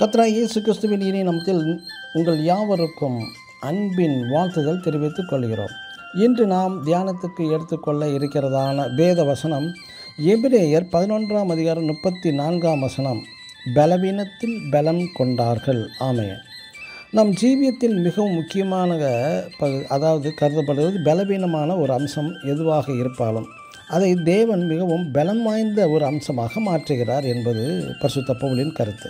கர்த்தராகிய இயேசு கிறிஸ்துவின் இனிய நாமத்தில் உங்கள் யாவருக்கும் அன்பின் வாழ்த்துதல் தெரிவித்துக் கொள்கிறோம். இன்று நாம் தியானத்துக்கு எடுத்துக்கொள்ள இருக்கிறதான வேத வசனம் எபிரேயர் 11ஆம் அதிகாரம் 34ஆம் வசனம். பலவீனத்தில் பலம் கொண்டார்கள். ஆமென். நம் ஜீவியத்தில் மிகவும் முக்கியமான கருதப்படுவது பலவீனமான ஒரு அம்சம் எதுவாக இருப்பாலும் அதை தேவன் மிகவும் பலம் வாய்ந்த ஒரு அம்சமாக மாற்றுகிறார் என்பது பரிசுத்த பவுலின் கருத்து.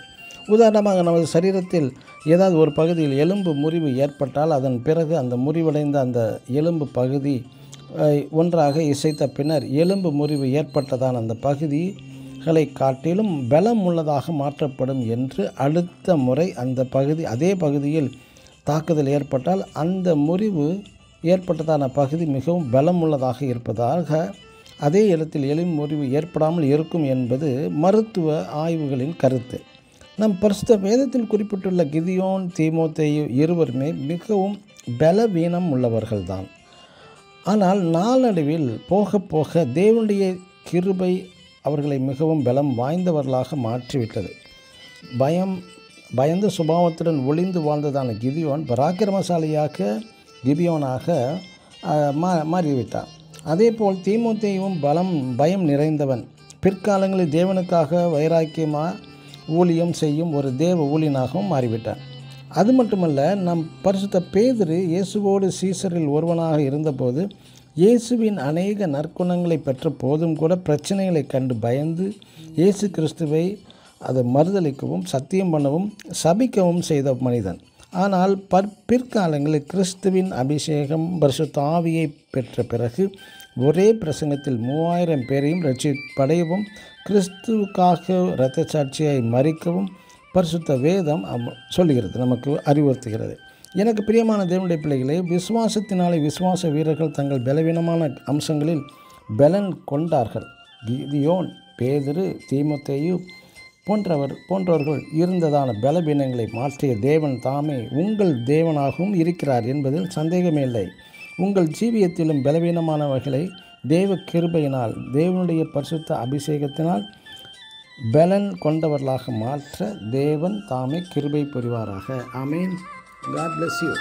உதாரணமாக, நமது சரீரத்தில் ஏதாவது ஒரு பகுதியில் எலும்பு முறிவு ஏற்பட்டால் அதன் பிறகு அந்த முறிவடைந்த அந்த எலும்பு பகுதி ஒன்றாக இசைத்த பின்னர் எலும்பு முறிவு ஏற்பட்டதான அந்த பகுதிகளை காட்டிலும் பலம் உள்ளதாக மாற்றப்படும் என்று அடுத்த முறை அதே பகுதியில் தாக்குதல் ஏற்பட்டால் அந்த முறிவு ஏற்பட்டதான பகுதி மிகவும் பலம் உள்ளதாக இருப்பதாக அதே இடத்தில் எலும்பு முறிவு ஏற்படாமல் இருக்கும் என்பது மருத்துவ ஆய்வுகளின் கருத்து. நம் பரிசுத்த வேதத்தில் குறிப்பிட்டுள்ள கிதியோன், தீமோத்தேயு இருவருமே மிகவும் பலவீனம் உள்ளவர்கள்தான். ஆனால் நாளடைவில் போக போக தேவனுடைய கிருபை அவர்களை மிகவும் பலம் வாய்ந்தவர்களாக மாற்றிவிட்டது. பயந்த சுபாவத்துடன் ஒளிந்து வாழ்ந்ததான கிதியோன் பராக்கிரமசாலியாக கிபியோனாக மாறிவிட்டான். அதேபோல் தீமோத்தேயுவும் பயம் நிறைந்தவன். பிற்காலங்களில் தேவனுக்காக வைராக்கியமாக ஊழியம் செய்யும் ஒரு தேவ ஊழியனாகவும் மாறிவிட்டான். அது மட்டுமல்ல, நம் பரிசுத்த பேதுரு இயேசுவோடு சீசரில் ஒருவனாக இருந்தபோது இயேசுவின் அநேக நற்குணங்களை பெற்ற போதும் கூட பிரச்சனைகளை கண்டு பயந்து இயேசு கிறிஸ்துவை அதை மறுதலிக்கவும் சத்தியம் பண்ணவும் சபிக்கவும் செய்த மனிதன். ஆனால் பிற்காலங்களில் கிறிஸ்துவின் அபிஷேகம் பரிசுத்த ஆவியை பெற்ற பிறகு ஒரே பிரசங்கத்தில் 3000 பேரையும் ரட்சிப்படையவும் கிறிஸ்துவுக்காக இரத்த சாட்சியாய் மரிக்கவும் பரிசுத்த வேதம் சொல்லுகிறது, நமக்கு அறிவுறுத்துகிறது. எனக்கு பிரியமான தேவனுடைய பிள்ளைகளே, விசுவாசத்தினாலே விசுவாச வீரர்கள் தங்கள் பலவீனமான அம்சங்களில் பலன் கொண்டார்கள். கிதியோன், பேதுரு, தீமோத்தேயு போன்றவர்கள் இருந்ததான பலவீனங்களை மாற்றிய தேவன் தாமே உங்கள் தேவனாகவும் இருக்கிறார் என்பதில் சந்தேகமே இல்லை. உங்கள் ஜீவியத்திலும் பலவீனமானவர்களை தேவ கிருபையினால் தேவனுடைய பரிசுத்த அபிஷேகத்தினால் பலன் கொண்டவர்களாக மாற்ற தேவன் தாமே கிருபை புரிவாராக. ஆமென். God bless you.